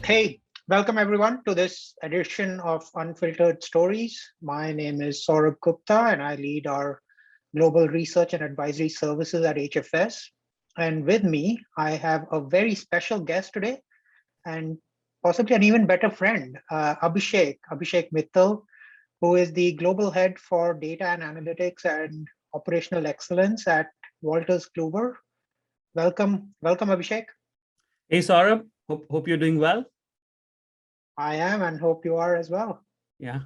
Hey, welcome everyone to this edition of Unfiltered Stories. My name is Saurabh Gupta and I lead our global research and advisory services at HFS. And with me, I have a very special guest today and possibly an even better friend, Abhishek Mittal, who is the global head for data and analytics and operational excellence at Wolters Kluwer. Welcome, Abhishek. Hey Saurabh, hope you're doing well. I am and hope you are as well. Yeah.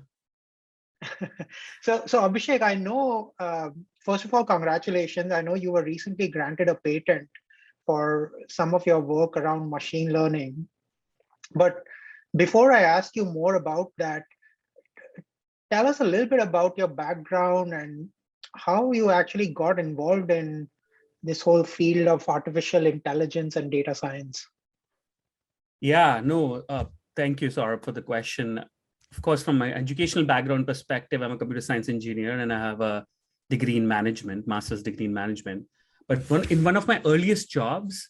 So Abhishek, I know, first of all, congratulations. I know you were recently granted a patent for some of your work around machine learning. But before I ask you more about that, tell us a little bit about your background and how you actually got involved in this whole field of artificial intelligence and data science. Yeah, no, thank you, Saurabh, for the question. Of course, from my educational background perspective, I'm a computer science engineer and I have a degree in management, master's degree in management. But in one of my earliest jobs,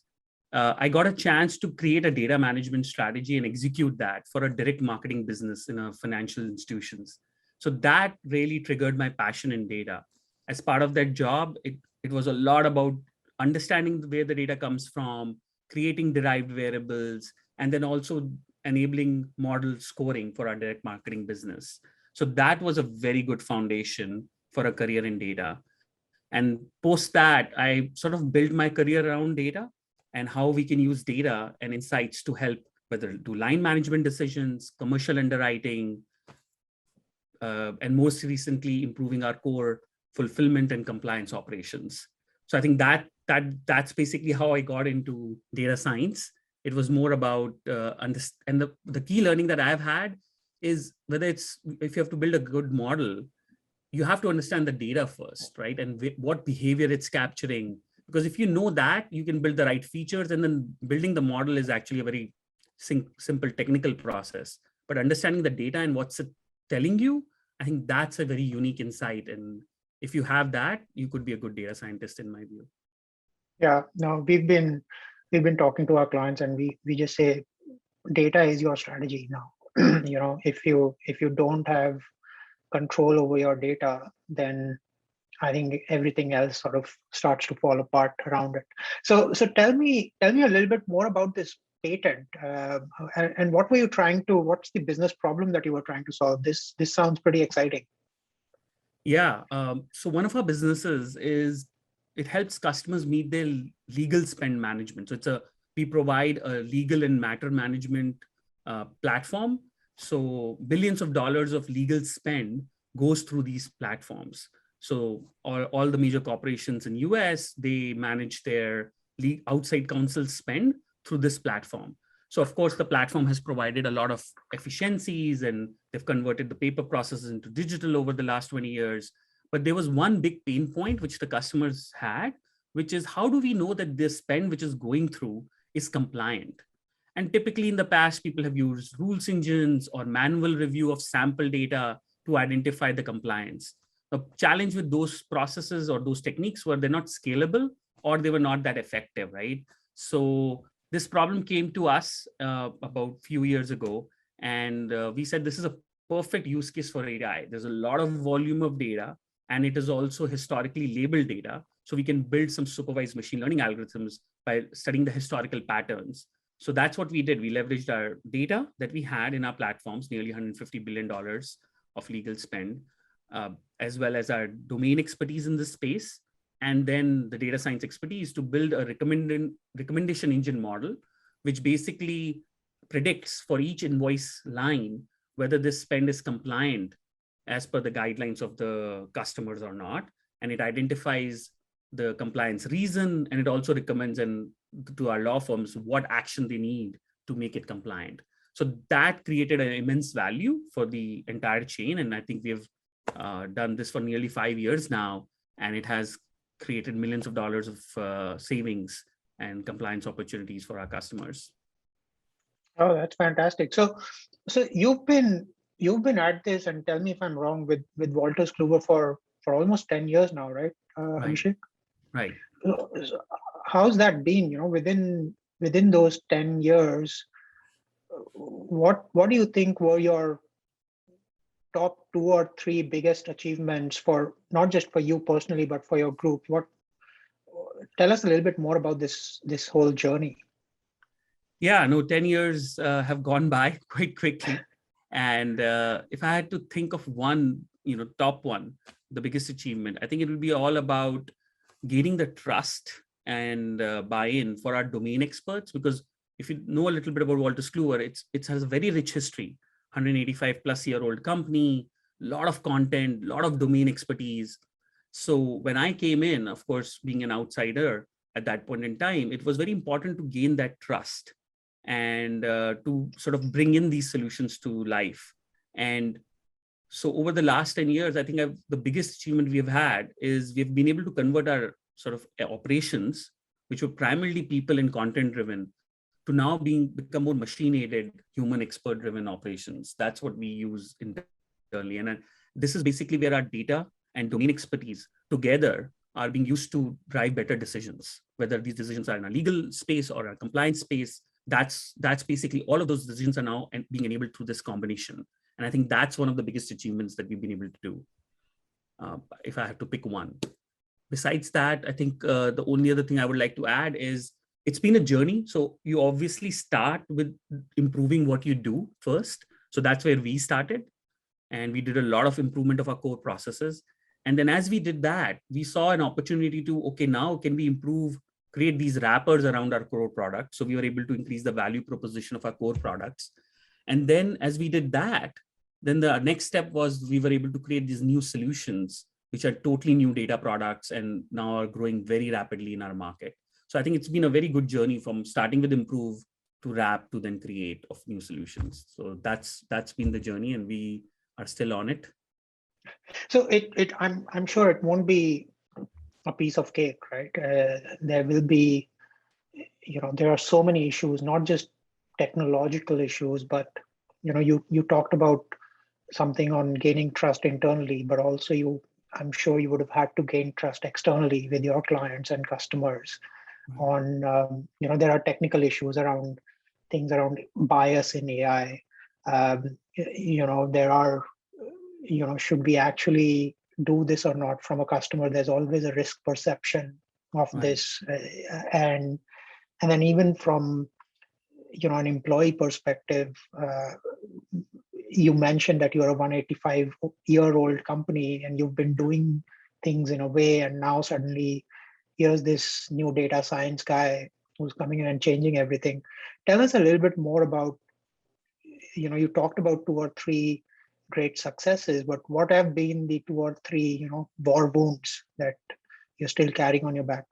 I got a chance to create a data management strategy and execute that for a direct marketing business in a financial institutions. So that really triggered my passion in data. As part of that job, it was a lot about understanding where the data comes from, creating derived variables, and then also enabling model scoring for our direct marketing business. So that was a very good foundation for a career in data. And post that, I sort of built my career around data and how we can use data and insights to help whether do line management decisions, commercial underwriting, and most recently improving our core fulfillment and compliance operations. So I think that's basically how I got into data science. It was more about and the key learning that I've had is whether it's if you have to build a good model, you have to understand the data first, right? And what behavior it's capturing. Because if you know that, you can build the right features, and then building the model is actually a very simple technical process. But understanding the data and what's it telling you, I think that's a very unique insight. And if you have that, you could be a good data scientist, in my view. Yeah, no, we've been talking to our clients and we just say data is your strategy now. If you don't have control over your data, then I think everything else sort of starts to fall apart around it. So tell me a little bit more about this patent, and what's the business problem that you were trying to solve? This sounds pretty exciting. Yeah. So one of our businesses is it helps customers meet their legal spend management. So we provide a legal and matter management platform. So billions of dollars of legal spend goes through these platforms. So all the major corporations in US, they manage their outside counsel spend through this platform. So of course, the platform has provided a lot of efficiencies and they've converted the paper processes into digital over the last 20 years. But there was one big pain point which the customers had, which is how do we know that this spend which is going through is compliant? And typically in the past, people have used rules engines or manual review of sample data to identify the compliance. The challenge with those processes or those techniques were they're not scalable or they were not that effective, right? So this problem came to us about a few years ago, and we said this is a perfect use case for AI. There's a lot of volume of data, and it is also historically labeled data. So we can build some supervised machine learning algorithms by studying the historical patterns. So that's what we did. We leveraged our data that we had in our platforms, nearly $150 billion of legal spend, as well as our domain expertise in this space, and then the data science expertise to build a recommendation engine model, which basically predicts for each invoice line whether this spend is compliant as per the guidelines of the customers or not. And it identifies the compliance reason, and it also recommends to our law firms what action they need to make it compliant. So that created an immense value for the entire chain. And I think we've done this for nearly 5 years now, and it has created millions of dollars of savings and compliance opportunities for our customers. Oh, that's fantastic. So you've been at this, and tell me if I'm wrong, with Wolters Kluwer for almost 10 years now, right, Right. Abhishek? Right. How's that been? Within those 10 years, what do you think were your top 2 or 3 biggest achievements for not just for you personally, but for your group? Tell us a little bit more about this whole journey. Yeah, no, 10 years have gone by quite quickly. And if I had to think of one, top one, the biggest achievement, I think it will be all about gaining the trust and buy-in for our domain experts. Because if you know a little bit about Wolters Kluwer, it has a very rich history, 185 plus year old company, lot of content, lot of domain expertise. So when I came in, of course, being an outsider at that point in time, it was very important to gain that trust and to sort of bring in these solutions to life. And so over the last 10 years, I think the biggest achievement we've had is we've been able to convert our sort of operations, which were primarily people and content driven, to now become more machine aided, human expert driven operations. That's what we use internally. And this is basically where our data and domain expertise together are being used to drive better decisions, whether these decisions are in a legal space or a compliance space. That's basically all of those decisions are now being enabled through this combination. And I think that's one of the biggest achievements that we've been able to do, if I have to pick one. Besides that, I think the only other thing I would like to add is it's been a journey. So you obviously start with improving what you do first. So that's where we started. And we did a lot of improvement of our core processes. And then as we did that, we saw an opportunity to, okay, now can we create these wrappers around our core product. So we were able to increase the value proposition of our core products. And then as we did that, then the next step was we were able to create these new solutions, which are totally new data products and now are growing very rapidly in our market. So I think it's been a very good journey from starting with improve to wrap to then create of new solutions. So that's been the journey and we are still on it. So I'm sure it won't be a piece of cake, right? There will be, there are so many issues, not just technological issues, but you talked about something on gaining trust internally, but also I'm sure you would have had to gain trust externally with your clients and customers. On there are technical issues around things around bias in AI. There are should we actually do this or not from a customer? There's always a risk perception of this, and then even from an employee perspective, you mentioned that you're a 185-year-old company and you've been doing things in a way, and now suddenly here's this new data science guy who's coming in and changing everything. Tell us a little bit more about, you talked about 2 or 3 great successes, but what have been the 2 or 3, war wounds that you're still carrying on your back?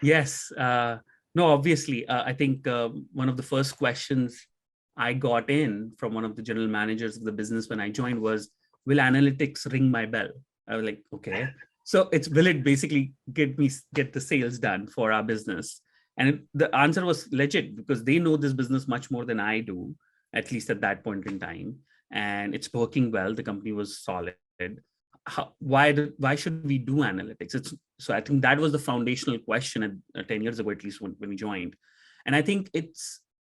Yes. No, obviously, I think one of the first questions I got in from one of the general managers of the business when I joined was, will analytics ring my bell? I was like, okay. So will it basically get the sales done for our business? And the answer was legit because they know this business much more than I do, at least at that point in time. And it's working well. The company was solid. Why should we do analytics? So I think that was the foundational question 10 years ago, at least when we joined. And I think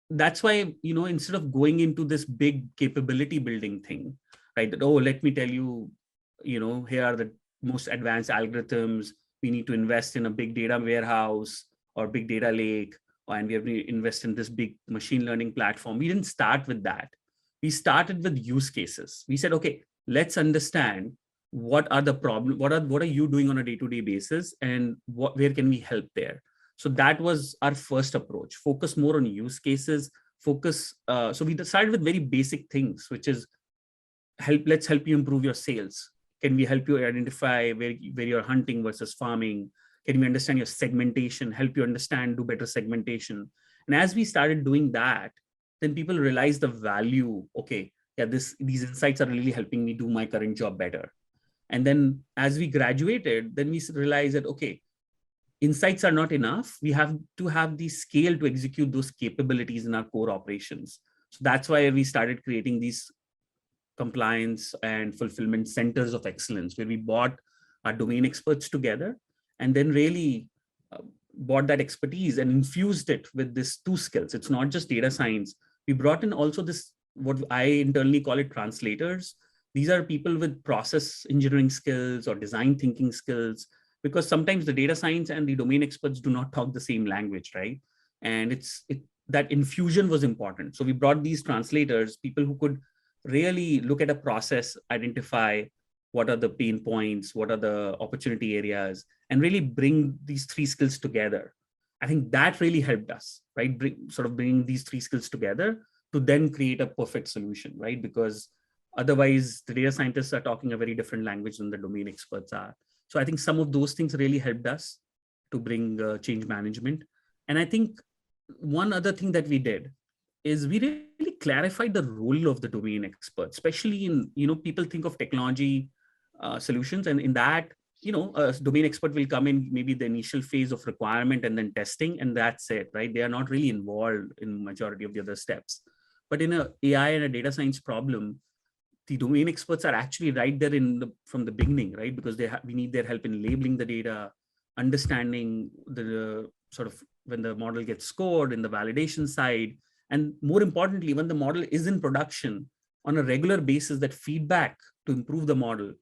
that's why, instead of going into this big capability building thing, right? That, let me tell you, here are the most advanced algorithms. We need to invest in a big data warehouse or big data lake, and we have to invest in this big machine learning platform. We didn't start with that. We started with use cases. We said, okay, let's understand what are the problems, what are you doing on a day-to-day basis, and where can we help there? So that was our first approach. Focus more on use cases. So we decided with very basic things, which is let's help you improve your sales. Can we help you identify where you're hunting versus farming? Can we understand your segmentation, help you understand, do better segmentation? And as we started doing that, then people realized the value. Okay, yeah, these insights are really helping me do my current job better. And then as we graduated, then we realized that, okay, insights are not enough. We have to have the scale to execute those capabilities in our core operations. So that's why we started creating these compliance and fulfillment centers of excellence, where we brought our domain experts together and then really brought that expertise and infused it with these 2 skills. It's not just data science, we brought in also this, what I internally call it, translators. These are people with process engineering skills or design thinking skills, because sometimes the data science and the domain experts do not talk the same language, right? And that infusion was important. So we brought these translators, people who could really look at a process, identify what are the pain points, what are the opportunity areas, and really bring these three skills together. I think that really helped us, right? Bringing these three skills together to then create a perfect solution, right? Because otherwise the data scientists are talking a very different language than the domain experts are. So I think some of those things really helped us to bring change management. And I think one other thing that we did is we really clarified the role of the domain expert, especially in, people think of technology solutions, and in that, a domain expert will come in maybe the initial phase of requirement and then testing, and that's it, right? They are not really involved in majority of the other steps. But in a AI and a data science problem, the domain experts are actually right there from the beginning, right? Because we need their help in labeling the data, understanding the sort of when the model gets scored in the validation side, and more importantly, when the model is in production on a regular basis, that feedback to improve the model,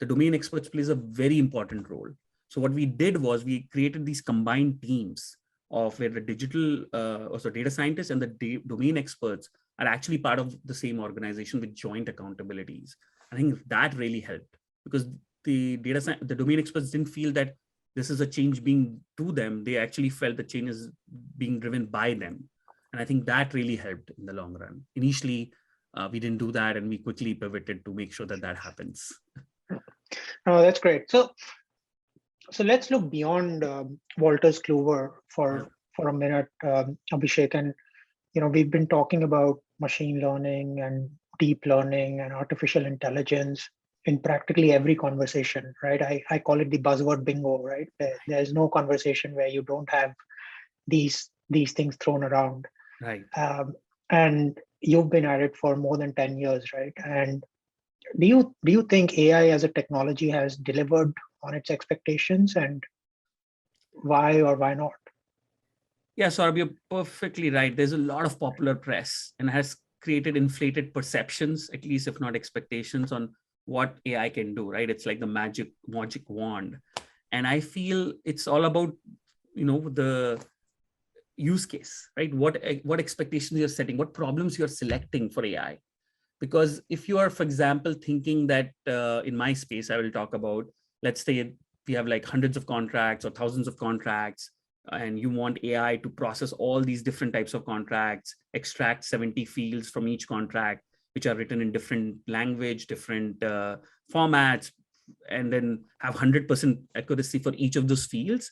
the domain experts plays a very important role. So what we did was we created these combined teams of where the digital, also data scientists and the domain experts are actually part of the same organization with joint accountabilities. I think that really helped, because the domain experts didn't feel that this is a change being to them. They actually felt the change is being driven by them. And I think that really helped in the long run. Initially, we didn't do that, and we quickly pivoted to make sure that that happens. Oh, that's great. So let's look beyond Wolters Kluwer for a minute, Abhishek. And we've been talking about machine learning and deep learning and artificial intelligence in practically every conversation, right? I call it the buzzword bingo, right? There's no conversation where you don't have these things thrown around. Right. And you've been at it for more than 10 years, right? And do you think AI as a technology has delivered on its expectations, and why or why not? Yeah, Saurabh, you're perfectly right. There's a lot of popular press and has created inflated perceptions, at least if not expectations, on what AI can do, right? It's like the magic wand. And I feel it's all about, the use case, right? What expectations you're setting, what problems you're selecting for AI. Because if you are, for example, thinking that in my space, I will talk about, let's say we have like hundreds of contracts or thousands of contracts, and you want AI to process all these different types of contracts, extract 70 fields from each contract, which are written in different language, different formats, and then have 100% accuracy for each of those fields.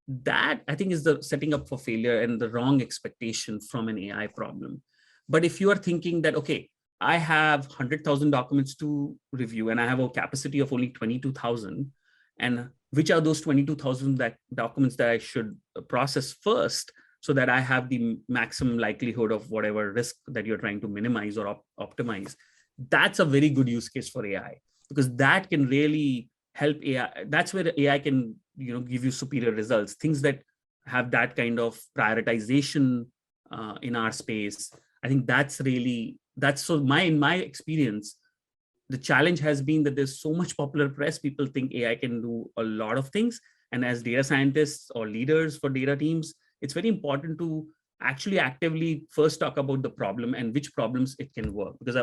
That I think is the setting up for failure and the wrong expectation from an AI problem. But if you are thinking that, okay, I have 100,000 documents to review and I have a capacity of only 22,000, and which are those 22,000 documents that I should process first, so that I have the maximum likelihood of whatever risk that you're trying to minimize or optimize. That's a very good use case for AI, because that can really help AI. That's where AI can, give you superior results. Things that have that kind of prioritization in our space. I think in my experience, the challenge has been that there's so much popular press. People think AI can do a lot of things. And as data scientists or leaders for data teams, it's very important to actually actively first talk about the problem and which problems it can work. Because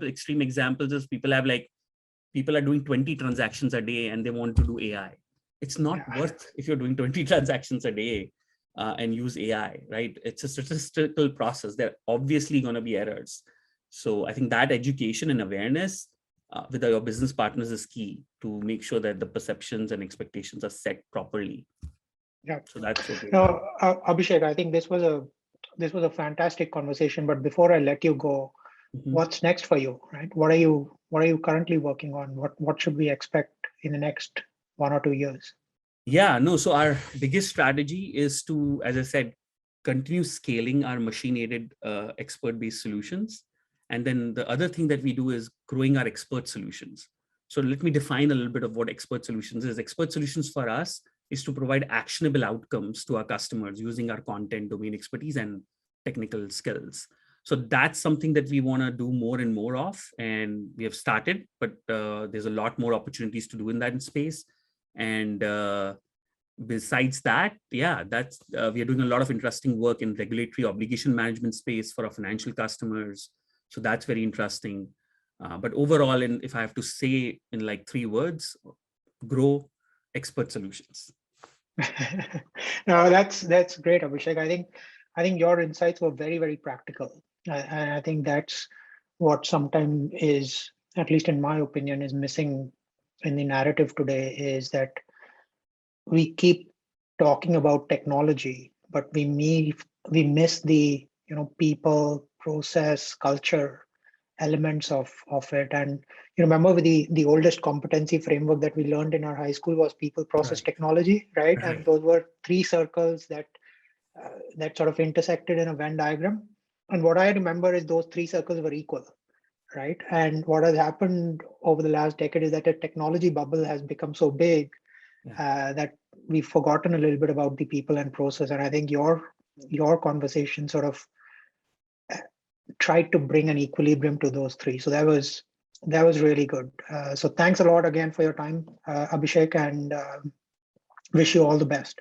extreme examples is people are doing 20 transactions a day and they want to do AI. It's not worth if you're doing 20 transactions a day and use AI, right? It's a statistical process. There are obviously going to be errors. So I think that education and awareness with your business partners is key to make sure that the perceptions and expectations are set properly. Yeah. So that's what. Now, Abhishek, I think this was a fantastic conversation. But before I let you go, what's next for you, right? What are you currently working on? What should we expect in the next 1 or 2 years? Yeah, no. So our biggest strategy is to, as I said, continue scaling our machine-aided expert-based solutions. And then the other thing that we do is growing our expert solutions. So let me define a little bit of what expert solutions is. Expert solutions for us is to provide actionable outcomes to our customers using our content, domain expertise, and technical skills. So that's something that we want to do more and more of, and we have started, but there's a lot more opportunities to do in that space. And besides that, yeah, that's we are doing a lot of interesting work in regulatory obligation management space for our financial customers. So that's very interesting. But overall, if I have to say in like 3 words, grow expert solutions. No, that's great, Abhishek. I think your insights were very, very practical. And I think that's what sometimes is, at least in my opinion, is missing in the narrative today, is that we keep talking about technology, but we miss the people, process, culture elements of it. And you remember with the oldest competency framework that we learned in our high school was people, process, Right. technology, right? Right. And those were 3 circles that that sort of intersected in a Venn diagram. And what I remember is those 3 circles were equal, right? And what has happened over the last decade is that a technology bubble has become so big that we've forgotten a little bit about the people and process. And I think your conversation sort of tried to bring an equilibrium to those 3. So that was really good. So thanks a lot again for your time, Abhishek, and wish you all the best.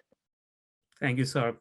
Thank you, sir.